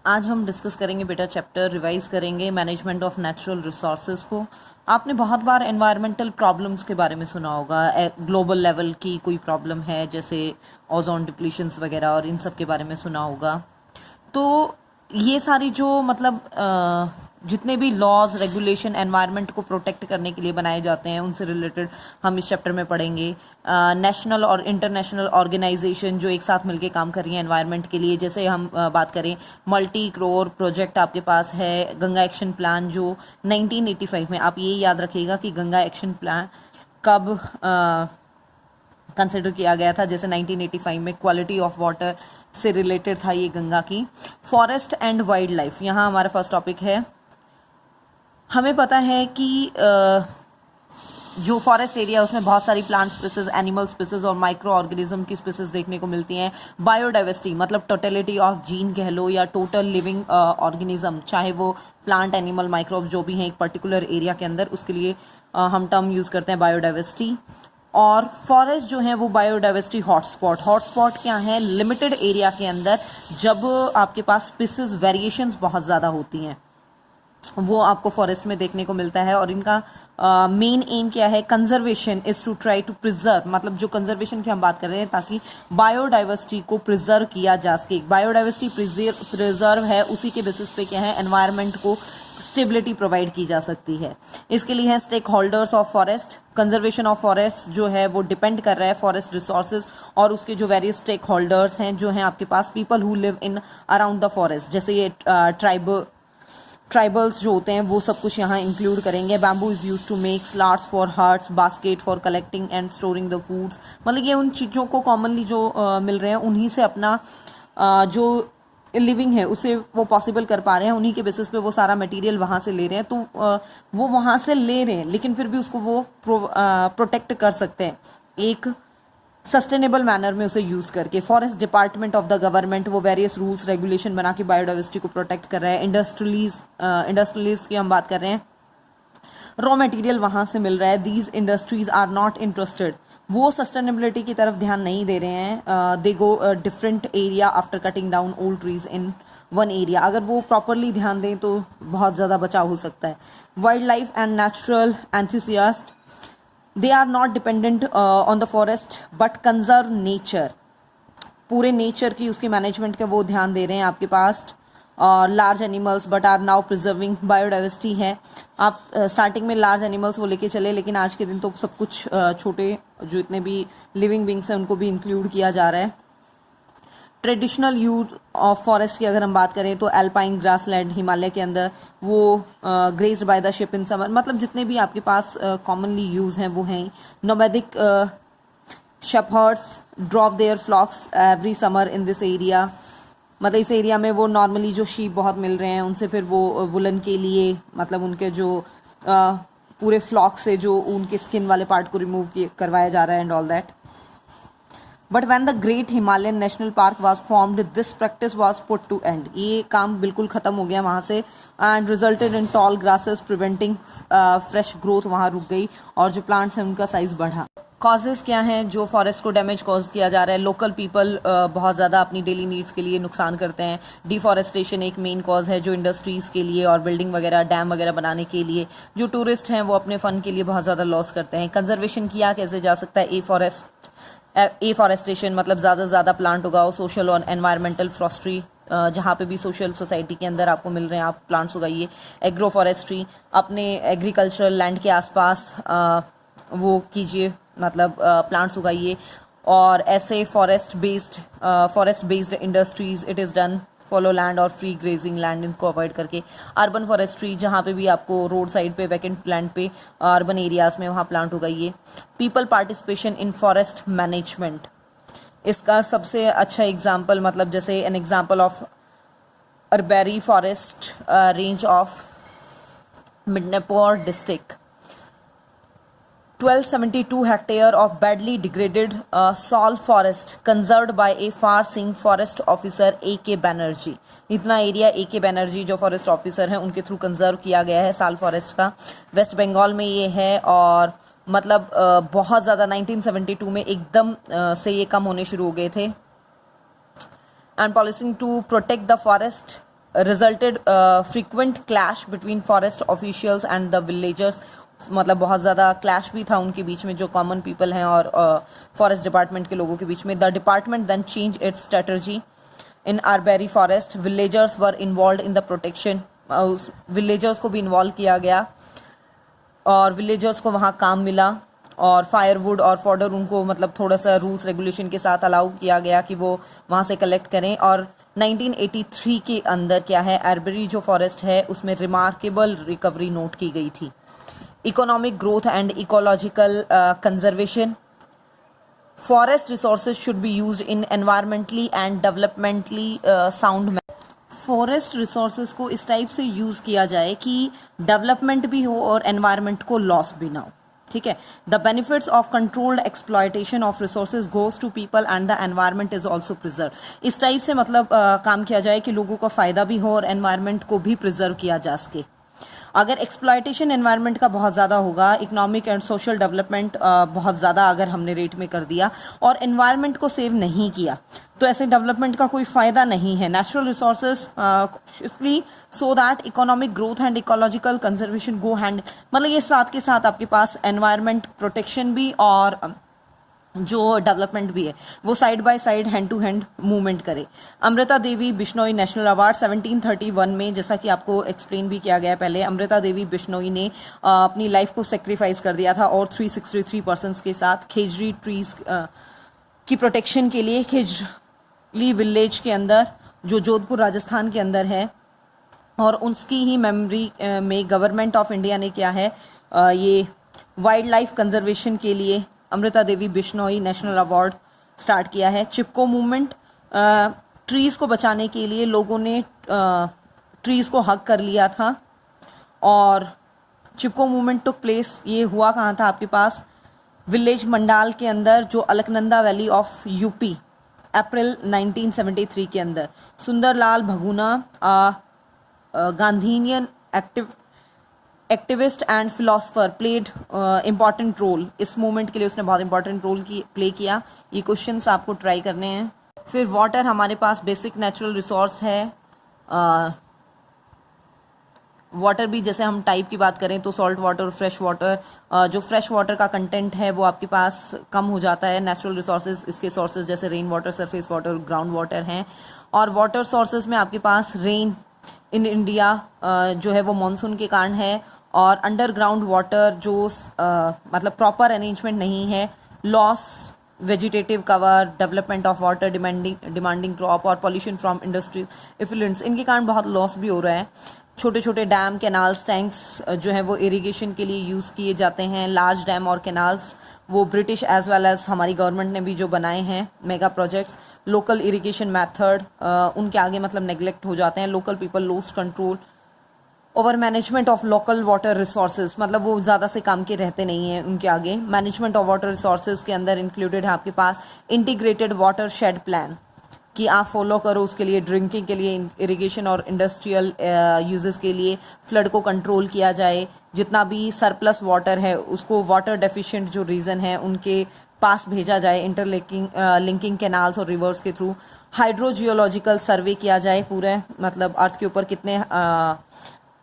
आज हम डिस्कस करेंगे बेटा चैप्टर रिवाइज करेंगे मैनेजमेंट ऑफ नेचुरल रिसोर्सेज को। आपने बहुत बार एनवायरमेंटल प्रॉब्लम्स के बारे में सुना होगा, ग्लोबल लेवल की कोई प्रॉब्लम है जैसे ओजोन डिप्लीशंस वगैरह, और इन सब के बारे में सुना होगा। तो ये सारी जो जितने भी लॉज रेगुलेशन एनवायरनमेंट को प्रोटेक्ट करने के लिए बनाए जाते हैं उनसे रिलेटेड हम इस चैप्टर में पढ़ेंगे। नेशनल और इंटरनेशनल ऑर्गेनाइजेशन जो एक साथ मिलकर काम कर रही है एनवायरनमेंट के लिए, जैसे हम बात करें मल्टी क्रोर प्रोजेक्ट आपके पास है गंगा एक्शन प्लान जो 1985 में, आप ये याद रखिएगा कि गंगा एक्शन प्लान कब कंसिडर किया गया था। जैसे 1985 में क्वालिटी ऑफ वाटर से रिलेटेड था ये गंगा की। फॉरेस्ट एंड वाइल्ड लाइफ यहाँ हमारा फर्स्ट टॉपिक है। हमें पता है कि जो फॉरेस्ट एरिया है उसमें बहुत सारी प्लांट स्पीसीज, एनिमल स्पीसीज और माइक्रो ऑर्गेनिज्म की स्पीसीज देखने को मिलती हैं। बायोडाइवर्सिटी मतलब टोटलिटी ऑफ जीन कह लो या टोटल लिविंग ऑर्गेनिज्म, चाहे वो प्लांट एनिमल माइक्रोब जो भी हैं एक पर्टिकुलर एरिया के अंदर, उसके लिए हम टर्म यूज़ करते हैं बायोडाइवर्सिटी। और फॉरेस्ट जो है वो बायोडाइवर्सिटी हॉटस्पॉट क्या है, लिमिटेड एरिया के अंदर जब आपके पास स्पीसीज वेरिएशंस बहुत ज़्यादा होती हैं वो आपको फॉरेस्ट में देखने को मिलता है। और इनका मेन एम क्या है, conservation is to try to preserve, मतलब जो कंजर्वेशन की हम बात कर रहे हैं ताकि बायोडाइवर्सिटी को प्रिजर्व किया जा सके। बायोडाइवर्सिटी प्रिजर्व है, उसी के बेसिस पे क्या है एनवायरनमेंट को स्टेबिलिटी प्रोवाइड की जा सकती है। इसके लिए है stakeholders of forest. Conservation of forest जो है वो डिपेंड कर रहा है फॉरेस्ट रिसोर्सेज और उसके जो वेरियस स्टेक होल्डर्स हैं जो हैं आपके पास people who live in around the forest, जैसे ये ट्राइबल्स जो होते हैं वो सब कुछ यहाँ इंक्लूड करेंगे। Bamboo is use to make slats for huts, basket for collecting and storing the foods, मतलब ये उन चीज़ों को कॉमनली जो मिल रहे हैं उन्हीं से अपना जो लिविंग है उसे वो पॉसिबल कर पा रहे हैं, उन्हीं के बेसिस पे वो सारा मटेरियल वहाँ से ले रहे हैं। तो वो वहाँ से ले रहे हैं लेकिन फिर भी उसको वो प्रोटेक्ट कर सकते हैं एक सस्टेनेबल मैनर में उसे यूज़ करके। Forest department of the government वो वेरियस रूल्स रेगुलेशन बना के बायोडाइवर्सिटी को प्रोटेक्ट कर रहा है। इंडस्ट्रीज की हम बात कर रहे हैं, रॉ मटेरियल वहाँ से मिल रहा है। These industries are not interested, वो सस्टेनेबिलिटी की तरफ ध्यान नहीं दे रहे हैं। They go different area after cutting down old trees in one area. अगर वो प्रॉपरली ध्यान दें तो बहुत ज़्यादा बचाव हो सकता है। Wild life and natural enthusiast, they are not dependent on the forest but conserve nature, पूरे नेचर की उसकी मैनेजमेंट का वो ध्यान दे रहे हैं आपके पास। Large animals but are now preserving, biodiversity है। आप स्टार्टिंग में लार्ज एनिमल्स वो लेके चले लेकिन आज के दिन तो सब कुछ छोटे जो इतने भी लिविंग बींग्स हैं उनको भी इंक्लूड किया जा रहा है। ट्रेडिशनल यूज ऑफ फॉरेस्ट की अगर हम बात करें तो एल्पाइन ग्रासलैंड हिमालय के अंदर वो graced by the ship in summer, मतलब जितने भी आपके पास कॉमनली यूज हैं वो हैं। Nomadic shepherds drop their flocks every summer in this area, मतलब इस एरिया में वो नॉर्मली जो शीप बहुत मिल रहे हैं उनसे फिर वो वुलन के लिए, मतलब उनके जो पूरे फ्लॉक से जो उनके स्किन वाले पार्ट को रिमूव करवाया जा रहा है and all that. But when the great Himalayan national park was formed this practice was put to end, ये काम बिल्कुल ख़त्म हो गया वहाँ से। And resulted in tall grasses preventing fresh growth, वहाँ रुक गई और जो प्लांट्स हैं उनका साइज बढ़ा। कॉजेज क्या हैं जो फॉरेस्ट को डैमेज कॉज किया जा रहा है? लोकल पीपल बहुत ज़्यादा अपनी डेली नीड्स के लिए नुकसान करते हैं। डिफॉरेस्टेशन एक मेन कॉज है जो इंडस्ट्रीज़ के लिए और बिल्डिंग वगैरह डैम वगैरह बनाने के लिए, जो टूरिस्ट हैं वो अपने फ़न के लिए बहुत ज़्यादा लॉस करते हैं। कंजर्वेशन किया कैसे जा सकता है? एफॉरेस्टेशन मतलब ज़्यादा से ज़्यादा प्लांट उगाओ। सोशल और एनवायरमेंटल फॉरेस्ट्री, जहाँ पे भी सोशल सोसाइटी के अंदर आपको मिल रहे हैं आप प्लांट्स उगाइए। एग्रो फॉरेस्ट्री, अपने एग्रीकल्चरल लैंड के आसपास वो कीजिए, मतलब प्लांट्स उगाइए। और ऐसे forest based industries it is done fallow land और फ्री ग्रेजिंग लैंड, इनको अवॉइड करके। अर्बन फॉरेस्ट्री, जहाँ पे भी आपको रोड साइड पे वैकेंट लैंड पे अर्बन एरियाज़ में वहाँ प्लांट उगाइए। People participation in forest management, इसका सबसे अच्छा एग्जाम्पल, मतलब जैसे an example of Arabari forest range of Midnapore district, 1272 hectare of badly degraded salt forest conserved by a far-seeing forest officer A.K. Banerjee. इतना एरिया A.K. बैनर्जी जो फॉरेस्ट ऑफिसर हैं उनके थ्रू कंजर्व किया गया है साल फॉरेस्ट का। वेस्ट बंगाल में ये है और मतलब बहुत ज़्यादा 1972 में एकदम से ये कम होने शुरू हो गए थे। And policing to protect the forest resulted frequent clash between forest officials and the villagers, मतलब बहुत ज़्यादा क्लैश भी था उनके बीच में, जो कॉमन पीपल हैं और फॉरेस्ट डिपार्टमेंट के लोगों के बीच में. The department then change its strategy in Arabari forest. Villagers were involve in the protection. Villagers को भी इन्वॉल्व किया गया और विलेजर्स को वहाँ काम मिला. और फायरवुड और फॉडर उनको मतलब थोड़ा सा रूल्स रेगुलेशन के साथ अलाउ किया गया कि वो वहाँ से कलेक्ट करें. और 1983 के अंदर क्या है, आरबेरी जो फॉरेस्ट है उसमें रिमार्केबल रिकवरी नोट की गई थी. Economic growth and ecological conservation. Forest resources should be used in environmentally and developmentally sound. Forest resources को इस टाइप से यूज़ किया जाए कि डेवलपमेंट भी हो और एनवायरमेंट को लॉस भी ना हो. ठीक है. The benefits of controlled exploitation of resources goes to people and the environment is also preserve. इस टाइप से मतलब काम किया जाए कि लोगों को फ़ायदा भी हो और एनवायरमेंट को भी प्रिजर्व किया जा सके. अगर एक्सप्लॉयटेशन एनवायरनमेंट का बहुत ज़्यादा होगा, इकोनॉमिक एंड सोशल डेवलपमेंट बहुत ज़्यादा अगर हमने रेट में कर दिया और एनवायरनमेंट को सेव नहीं किया, तो ऐसे डेवलपमेंट का कोई फ़ायदा नहीं है. नेचुरल रिसोर्सेज इसलिए so that economic growth and ecological conservation go hand, मतलब ये साथ के साथ आपके पास एनवायरनमेंट प्रोटेक्शन भी और जो डेवलपमेंट भी है वो side by side hand to hand movement करे. अमृता देवी बिश्नोई नेशनल अवार्ड 1731 में, जैसा कि आपको एक्सप्लेन भी किया गया पहले, अमृता देवी बिश्नोई ने अपनी लाइफ को सेक्रीफाइस कर दिया था और 363 पर्सन्स के साथ खेजरी ट्रीज की प्रोटेक्शन के लिए खेजली विलेज के अंदर जो जोधपुर राजस्थान के अंदर है. और उसकी ही मेमोरी में गवर्नमेंट ऑफ इंडिया ने क्या है ये वाइल्ड लाइफ कंजर्वेशन के लिए Amrita Devi Bishnoi national award start किया है. चिपको मूवमेंट, ट्रीज़ को बचाने के लिए लोगों ने ट्रीज़ को हक कर लिया था. और चिपको मूवमेंट टुक प्लेस, ये हुआ कहाँ था आपके पास, विलेज मंडाल के अंदर जो Alaknanda valley of UP, April 1973 के अंदर. Sunderlal Bahuguna Gandhian activist and philosopher played important role. इस मूवमेंट के लिए उसने बहुत इंपॉर्टेंट रोल प्ले किया. ये क्वेश्चंस आपको ट्राई करने हैं. फिर वाटर हमारे पास बेसिक नेचुरल रिसोर्स है. वाटर भी जैसे हम टाइप की बात करें तो सॉल्ट वाटर, फ्रेश वाटर. जो फ्रेश वाटर का कंटेंट है वो आपके पास कम हो जाता है. नेचुरल रिसोर्सेज इसके सोर्सेज जैसे rain water, surface water, ground water हैं. और वाटर सोर्सेज में आपके पास रेन इन इंडिया जो है वो मानसून के कारण है. और अंडरग्राउंड वाटर जो मतलब प्रॉपर अरेंजमेंट नहीं है, loss vegetative cover, development of water demanding crop और पॉल्यूशन फ्रॉम इंडस्ट्रीज इफ्लुएंस, इनके कारण बहुत लॉस भी हो रहा है. छोटे छोटे डैम, कैनाल्स, टैंक्स जो है वो इरिगेशन के लिए यूज़ किए जाते हैं. लार्ज डैम और कैनाल्स वो ब्रिटिश एज वेल एज हमारी गवर्नमेंट ने भी जो बनाए हैं mega projects. Local irrigation method उनके आगे मतलब नेग्लेक्ट हो जाते हैं. Local people lost control over management of local water resources, मतलब वो ज़्यादा से काम के रहते नहीं हैं उनके आगे. मैनेजमेंट ऑफ वाटर रिसोर्सेज के अंदर इंक्लूडेड है आपके पास इंटीग्रेटेड वाटर शेड प्लान कि आप फॉलो करो. उसके लिए ड्रिंकिंग के लिए, इरिगेशन और इंडस्ट्रियल यूजेस के लिए फ्लड को कंट्रोल किया जाए. जितना भी सरप्लस वाटर है उसको वाटर डेफिशिएंट जो रीजन है उनके पास भेजा जाए लिंकिंग कैनाल्स और रिवर्स के थ्रू. हाइड्रोजियोलॉजिकल सर्वे किया जाए पूरे मतलब अर्थ के ऊपर कितने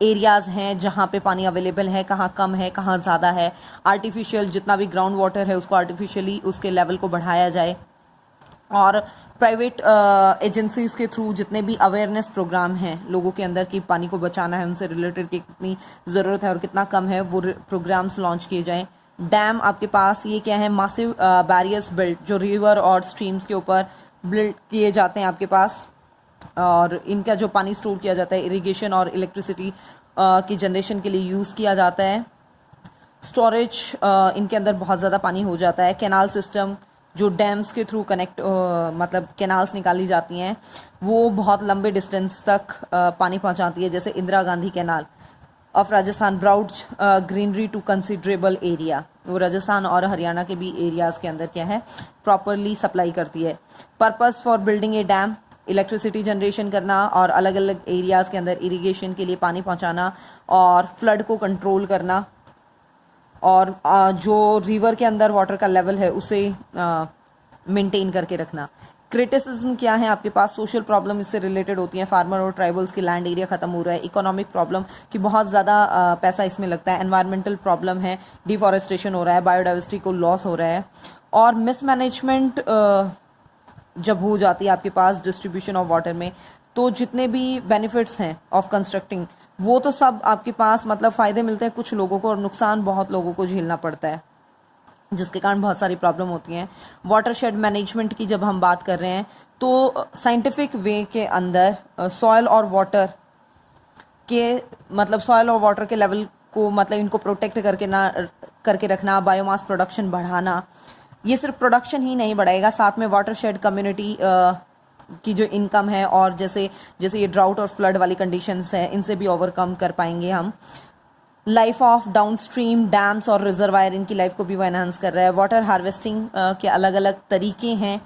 एरियाज़ हैं जहाँ पे पानी अवेलेबल है, कहाँ कम है, कहाँ ज़्यादा है. आर्टिफिशियल जितना भी ग्राउंड वाटर है उसको आर्टिफिशियली उसके लेवल को बढ़ाया जाए. और प्राइवेट एजेंसीज़ के थ्रू जितने भी अवेयरनेस प्रोग्राम हैं लोगों के अंदर कि पानी को बचाना है, उनसे रिलेटेड की कितनी ज़रूरत है और कितना कम है, वो प्रोग्राम्स लॉन्च किए जाएँ. डैम आपके पास ये क्या है, मासिव बैरियर्स बिल्ड जो रिवर और स्ट्रीम्स के ऊपर बिल्ड किए जाते हैं आपके पास. और इनका जो पानी स्टोर किया जाता है इरिगेशन और इलेक्ट्रिसिटी की जनरेशन के लिए यूज़ किया जाता है. स्टोरेज इनके अंदर बहुत ज़्यादा पानी हो जाता है. कैनाल सिस्टम जो डैम्स के थ्रू कनेक्ट मतलब कैनाल्स निकाली जाती हैं वो बहुत लंबे डिस्टेंस तक पानी पहुंचाती है. जैसे Indira Gandhi canal of Rajasthan brought greenery to considerable area, वो राजस्थान और हरियाणा के भी एरियाज़ के अंदर क्या है प्रॉपरली सप्लाई करती है. Purpose for building A dam, electricity generation करना और अलग अलग एरियाज़ के अंदर इरिगेशन के लिए पानी पहुंचाना और फ्लड को कंट्रोल करना. और जो रिवर के अंदर वाटर का लेवल है उसे मेंटेन करके रखना. क्रिटिसिज्म क्या है आपके पास, सोशल प्रॉब्लम इससे रिलेटेड होती हैं, फार्मर और ट्राइबल्स की लैंड एरिया खत्म हो रहा है, इकोनॉमिक प्रॉब्लम कि बहुत ज़्यादा पैसा इसमें लगता है, एनवायरमेंटल प्रॉब्लम है, डिफॉरेस्टेशन हो रहा है, बायोडाइवर्सिटी को लॉस हो रहा है, और मिसमैनेजमेंट जब हो जाती है आपके पास डिस्ट्रीब्यूशन ऑफ वाटर में, तो जितने भी बेनिफिट्स हैं ऑफ कंस्ट्रक्टिंग वो तो सब आपके पास मतलब फ़ायदे मिलते हैं कुछ लोगों को और नुकसान बहुत लोगों को झेलना पड़ता है, जिसके कारण बहुत सारी प्रॉब्लम होती हैं। वाटरशेड मैनेजमेंट की जब हम बात कर रहे हैं तो साइंटिफिक वे के अंदर सॉयल और वाटर के मतलब सॉयल और वाटर के लेवल को मतलब इनको प्रोटेक्ट करके रखना, बायोमास प्रोडक्शन बढ़ाना, ये सिर्फ प्रोडक्शन ही नहीं बढ़ाएगा, साथ में वाटरशेड कम्युनिटी की जो इनकम है और जैसे ये ड्राउट और फ्लड वाली कंडीशंस हैं इनसे भी ओवरकम कर पाएंगे हम। लाइफ ऑफ डाउनस्ट्रीम डैम्स और रिजर्वायर, इनकी लाइफ को भी वो एनहांस कर रहा है। वाटर हार्वेस्टिंग के अलग अलग तरीके हैं,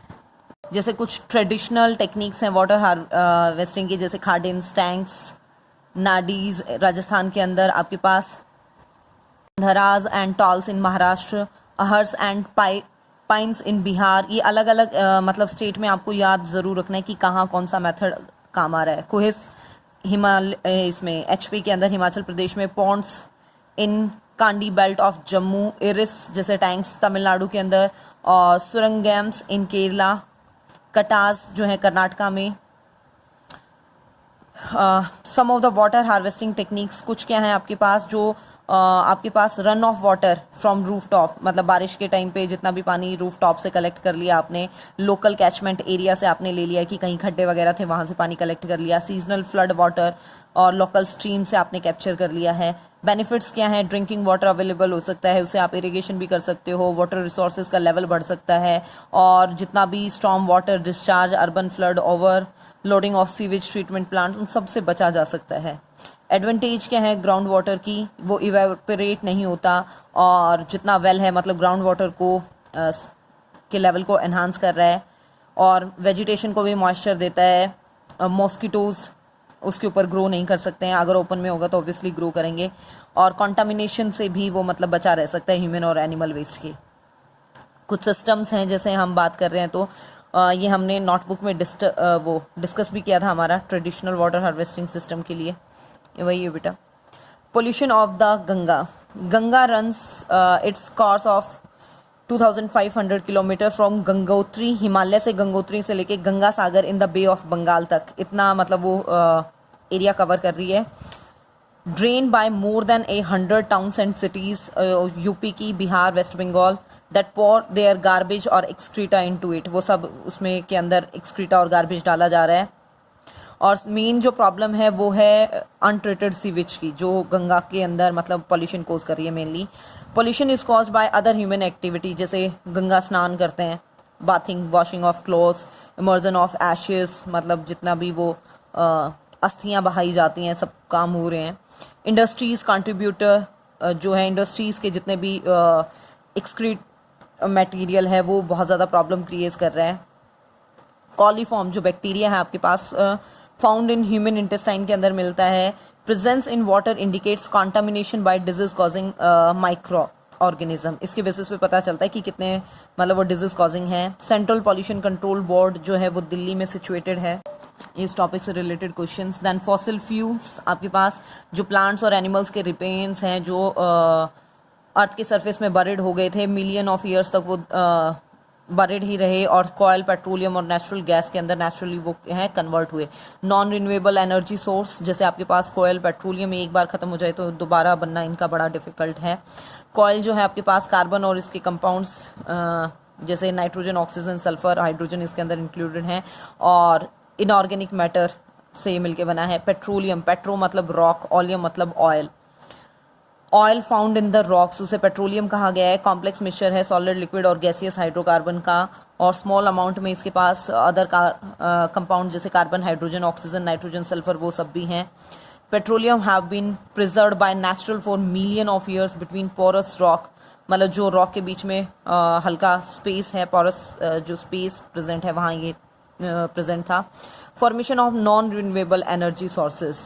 जैसे कुछ ट्रेडिशनल टेक्निक्स हैं वाटर हार्वेस्टिंग की, जैसे खाडिन्स, टैंक्स, नाडीज राजस्थान के अंदर आपके पास, धराज and tals in Maharashtra, ahars and pynes in Bihar. ये अलग अलग मतलब स्टेट में आपको याद ज़रूर रखना है कि कहाँ कौन सा मेथड काम आ रहा है। कोहिस इसमें एचपी के अंदर हिमाचल प्रदेश में, ponds in Kandi belt of Jammu, इरिस जैसे टैंक्स तमिलनाडु के अंदर, और सुरंगैम्स इन केरला, कटास जो है कर्नाटका में। Some of the water harvesting techniques कुछ क्या हैं आपके पास, जो आपके पास run off water from roof top, मतलब बारिश के टाइम पे जितना भी पानी रूफ टॉप से कलेक्ट कर लिया आपने, लोकल कैचमेंट एरिया से आपने ले लिया कि कहीं खड्डे वगैरह थे वहाँ से पानी कलेक्ट कर लिया, सीजनल फ्लड वाटर और लोकल स्ट्रीम से आपने कैप्चर कर लिया है। बेनिफिट्स क्या हैं, ड्रिंकिंग वाटर अवेलेबल हो सकता है, उससे आप इरिगेशन भी कर सकते हो, वाटर रिसोर्सेज का लेवल बढ़ सकता है, और जितना भी storm water discharge, urban flood, over loading of sewage treatment plant, उन सब से बचा जा सकता है। एडवांटेज क्या है ग्राउंड वाटर की, वो इवेपोरेट नहीं होता और जितना वेल है मतलब ग्राउंड वाटर को के लेवल को एनहांस कर रहा है, और वेजिटेशन को भी मॉइस्चर देता है। मॉस्किटोज़ उसके ऊपर ग्रो नहीं कर सकते हैं, अगर ओपन में होगा तो ऑब्वियसली ग्रो करेंगे, और कॉन्टामिनेशन से भी वो मतलब बचा रह सकता है ह्यूमन और एनिमल वेस्ट के। कुछ सिस्टम्स हैं जैसे हम बात कर रहे हैं तो ये हमने नोटबुक में डिस्कस भी किया था हमारा ट्रेडिशनल वाटर हार्वेस्टिंग सिस्टम के लिए, ये वही है बेटा। Pollution of the Ganga, Ganga runs its course of 2500 kilometre from Gangotri, Himalaya से गंगोत्री से लेके Ganga Sagar in the bay of Bengal तक, इतना मतलब वो एरिया कवर कर रही है। Drain by more than 100 towns and cities, UP की, Bihar, West Bengal, that pour their garbage और एक्सक्रीटा इनटू इट, वो सब उसमें के अंदर एक्सक्रीटा और गार्बेज डाला जा रहा है। और मेन जो प्रॉब्लम है वो है अनट्रीटेड सीवेज की, जो गंगा के अंदर मतलब पॉल्यूशन कोज कर रही है mainly. Pollution is caused by other human activity, जैसे गंगा स्नान करते हैं, bathing, washing of clothes, immersion of ashes, मतलब जितना भी वो अस्थियाँ बहाई जाती हैं सब काम हो रहे हैं। इंडस्ट्रीज़ कंट्रीब्यूटर जो है, इंडस्ट्रीज़ के जितने भी एक्सक्रीट मटेरियल है वो बहुत ज़्यादा प्रॉब्लम क्रिएट कर रहा है। कॉलीफॉर्म जो बैक्टीरिया है आपके पास फाउंड इन ह्यूमन इंटेस्टाइन के अंदर मिलता है। Presence in water indicates contamination by disease causing microorganism, इसके बेसिस पे पता चलता है कि कितने मतलब वो डिजीज कॉजिंग है। सेंट्रल पॉल्यूशन कंट्रोल बोर्ड जो है वो दिल्ली में सिचुएटेड है। इस टॉपिक से related questions. Then fossil fuels, आपके पास जो प्लांट्स और एनिमल्स के रिपेन्स हैं जो अर्थ के सरफेस में बरिड हो गए थे, मिलियन ऑफ ईयर्स तक वो बरिड ही रहे, और कॉयल, पेट्रोलियम और नेचुरल गैस के अंदर नेचुरली वो हैं कन्वर्ट हुए। नॉन रिन्यूएबल एनर्जी सोर्स, जैसे आपके पास कॉयल, पेट्रोलियम एक बार ख़त्म हो जाए तो दोबारा बनना इनका बड़ा डिफ़िकल्ट है। कॉयल जो है आपके पास कार्बन और इसके कंपाउंड्स जैसे नाइट्रोजन, ऑक्सीजन, सल्फर, हाइड्रोजन इसके अंदर इंक्लूडेड हैं, और इनऑर्गेनिक मैटर से मिलके बना है। पेट्रोलियम, पेट्रो मतलब रॉक, ऑलियम मतलब oil, oil found in the rocks, उसे पेट्रोलियम कहा गया है। कॉम्प्लेक्स मिक्सचर है सॉलिड, लिक्विड और गैसियस हाइड्रोकार्बन का, और स्मॉल अमाउंट में इसके पास अदर कंपाउंड जैसे carbon, hydrogen, oxygen, nitrogen, sulphur वो सब भी हैं। Petroleum have been preserved by natural for million of years between porous rock, मतलब जो रॉक के बीच में हल्का स्पेस है, पोरस जो स्पेस प्रेजेंट है वहाँ ये प्रेजेंट था। Formation of non renewable energy sources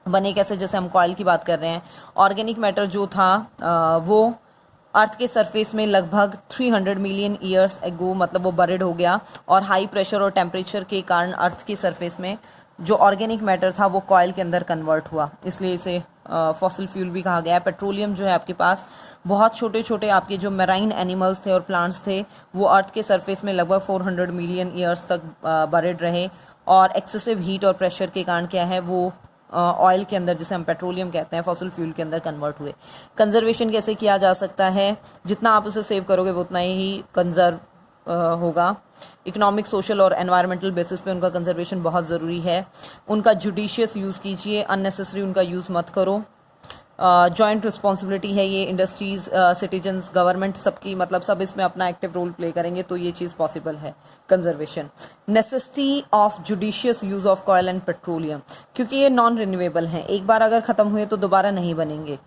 बने कैसे, जैसे हम कॉयल की बात कर रहे हैं। ऑर्गेनिक मैटर जो था वो अर्थ के सरफेस में लगभग 300 मिलियन ईयर्स एगो, मतलब वो बरिड हो गया, और हाई प्रेशर और टेम्परेचर के कारण अर्थ के सरफेस में जो ऑर्गेनिक मैटर था वो कॉयल के अंदर कन्वर्ट हुआ, इसलिए इसे फॉसिल फ्यूल भी कहा गया है। पेट्रोलियम जो है आपके पास, बहुत छोटे छोटे आपके जो मैराइन एनिमल्स थे और प्लांट्स थे वो अर्थ के सरफेस में लगभग 400 मिलियन ईयर्स तक बरिड रहे, और एक्सेसिव हीट और प्रेशर के कारण क्या है वो ऑयल के अंदर, जिसे हम पेट्रोलियम कहते हैं, फॉसिल फ्यूल के अंदर कन्वर्ट हुए। कंजर्वेशन कैसे किया जा सकता है? जितना आप उसे सेव करोगे वो उतना ही कंजर्व होगा। इकोनॉमिक, सोशल और एनवायरमेंटल बेसिस पे उनका कंजर्वेशन बहुत ज़रूरी है। उनका जुडिशियस यूज़ कीजिए, अननेसेसरी उनका यूज़ मत करो। जॉइंट रिस्पॉन्सिबिलिटी है ये, इंडस्ट्रीज़, सिटीजन्स, गवर्नमेंट, सबकी, मतलब सब इसमें अपना एक्टिव रोल प्ले करेंगे तो ये चीज़ पॉसिबल है conservation. Necessity of judicious use of coil and petroleum, क्योंकि ये नॉन रिन्यूएबल हैं, एक बार अगर ख़त्म हुए तो दोबारा नहीं बनेंगे,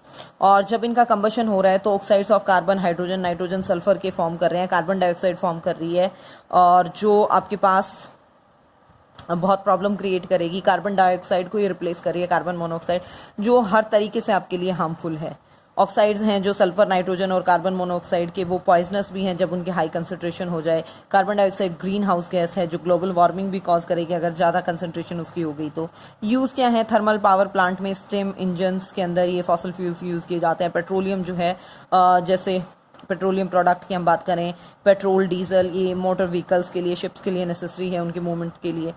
और जब इनका कंबशन हो रहा है तो oxides of carbon, hydrogen, nitrogen, sulphur के फॉर्म कर रहे हैं, कार्बन डाइऑक्साइड फॉर्म कर रही है, और जो आपके पास बहुत प्रॉब्लम क्रिएट करेगी। कार्बन डाइऑक्साइड को ये रिप्लेस करिए कार्बन मोनोऑक्साइड, जो हर तरीके से आपके लिए हार्मफुल है। ऑक्साइड्स हैं जो सल्फर, नाइट्रोजन और कार्बन मोनोऑक्साइड के, वो पॉइजनस भी हैं जब उनके हाई कंसंट्रेशन हो जाए। Carbon dioxide green house gas है जो ग्लोबल वार्मिंग भी कॉज करेगी अगर ज़्यादा कंसंट्रेशन उसकी हो गई तो। यूज़ क्या है? थर्मल पावर प्लांट में, स्टीम इंजन्स के अंदर ये फॉसिल फ्यूल्स यूज़ किए जाते हैं। पेट्रोलियम जो है, जैसे पेट्रोलियम प्रोडक्ट की हम बात करें, पेट्रोल, डीजल, ये मोटर व्हीकल्स के लिए, शिप्स के लिए नेसेसरी है उनके मूवमेंट के लिए।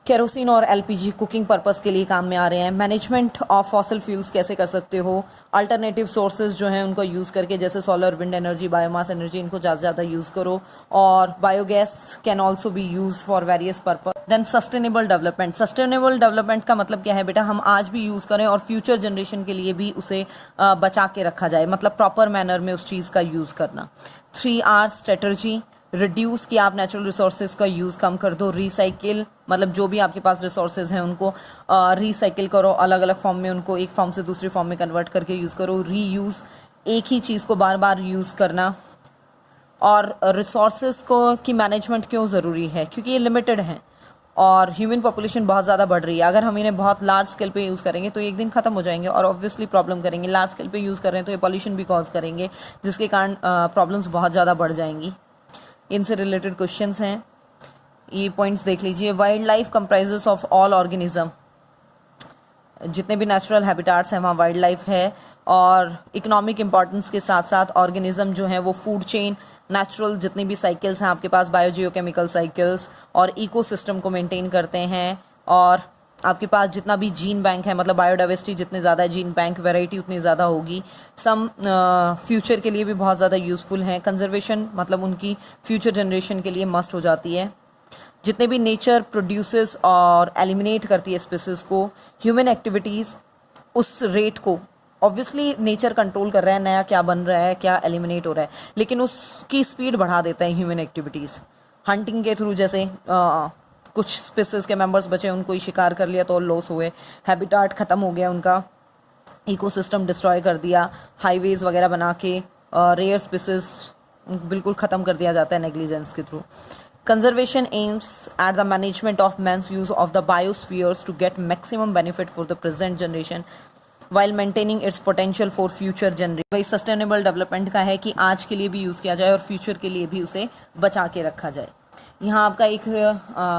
केरोसिन और एलपीजी कुकिंग पर्पस के लिए काम में आ रहे हैं। मैनेजमेंट ऑफ फॉसिल फ्यूल्स कैसे कर सकते हो? अल्टरनेटिव सोर्सेज जो हैं उनको यूज़ करके, जैसे solar, wind energy, biomass energy, इनको ज़्यादा से ज़्यादा यूज़ करो, और biogas can also be used for various purpose. Then sustainable development. Sustainable development का मतलब क्या है बेटा? हम आज भी यूज़ करें और फ्यूचर जनरेशन के लिए भी उसे बचा के रखा जाए, मतलब प्रॉपर मैनर में उस चीज़ का यूज़ करना। 3R स्ट्रेटर्जी, रिड्यूस, कि आप नेचुरल रिसोर्सेज का यूज़ कम कर दो। रिसाइकिल, मतलब जो भी आपके पास रिसोर्सेज हैं उनको रिसाइकिल करो, अलग अलग फॉर्म में उनको एक फॉर्म से दूसरी फॉर्म में कन्वर्ट करके यूज़ करो। रीयूज़, एक ही चीज़ को बार बार यूज़ करना। और रिसोर्सेज को की मैनेजमेंट क्यों ज़रूरी है? क्योंकि ये लिमिटेड हैं और ह्यूमन पॉपुलेशन बहुत ज़्यादा बढ़ रही है। अगर हम इन्हें बहुत लार्ज स्केल पे यूज़ करेंगे तो एक दिन ख़त्म हो जाएंगे और ऑब्वियसली प्रॉब्लम करेंगे। लार्ज स्केल पे यूज़ कर रहे हैं तो ये पॉल्यूशन भी कॉज करेंगे, जिसके कारण प्रॉब्लम्स बहुत ज़्यादा बढ़ जाएंगी। इनसे रिलेटेड क्वेश्चंस हैं, ये पॉइंट्स देख लीजिए। Wild life comprises of all organism, जितने भी नेचुरल हैबिटाट्स हैं वहाँ वाइल्ड लाइफ है। और इकोनॉमिक इंपॉर्टेंस के साथ साथ ऑर्गेनिज्म जो है वो फूड चेन, नेचुरल जितनी भी साइकिल्स हैं आपके पास, बायोजियोकेमिकल साइकिल्स, और इकोसिस्टम को मेंटेन करते हैं। और आपके पास जितना भी जीन बैंक है, मतलब बायोडाइवर्सिटी जितने ज़्यादा जीन बैंक, वैरायटी उतनी ज़्यादा होगी। सम फ्यूचर के लिए भी बहुत ज़्यादा यूज़फुल हैं। कंजर्वेशन मतलब उनकी फ्यूचर जनरेशन के लिए मस्ट हो जाती है। जितने भी नेचर प्रोड्यूसेस और एलिमिनेट करती है स्पीसीज़ को, ह्यूमन एक्टिविटीज़ उस रेट को, ऑब्वियसली नेचर कंट्रोल कर रहा है, नया क्या बन रहा है, क्या एलिमिनेट हो रहा है, लेकिन उसकी स्पीड बढ़ा देता है ह्यूमन एक्टिविटीज़। हंटिंग के थ्रू, जैसे कुछ स्पीसीज के मेंबर्स बचे, उनको ही शिकार कर लिया तो लॉस हुए, हैबिटाट ख़त्म हो गया उनका, इकोसिस्टम डिस्ट्रॉय कर दिया, हाईवेज वगैरह बना के रेयर स्पीसीज बिल्कुल ख़त्म कर दिया जाता है नेग्लिजेंस के थ्रू। Conservation aims at the management of man's use of the biospheres to get maximum benefit for the present generation while maintaining its potential for future generation. वही सस्टेनेबल डेवलपमेंट का है कि आज के लिए भी यूज़ किया जाए और फ्यूचर के लिए भी उसे बचा के रखा जाए। यहाँ आपका एक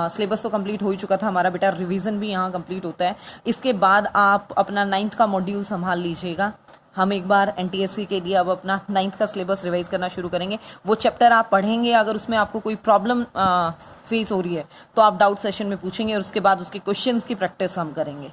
सिलेबस तो कंप्लीट हो ही चुका था हमारा बेटा, रिवीजन भी यहाँ कंप्लीट होता है। इसके बाद आप अपना 9th का मॉड्यूल संभाल लीजिएगा। हम एक बार एनटीएससी के लिए अब अपना 9th का सिलेबस रिवाइज करना शुरू करेंगे। वो चैप्टर आप पढ़ेंगे, अगर उसमें आपको कोई प्रॉब्लम फेस हो रही है तो आप डाउट सेशन में पूछेंगे और उसके बाद उसके क्वेश्चंस की प्रैक्टिस हम करेंगे।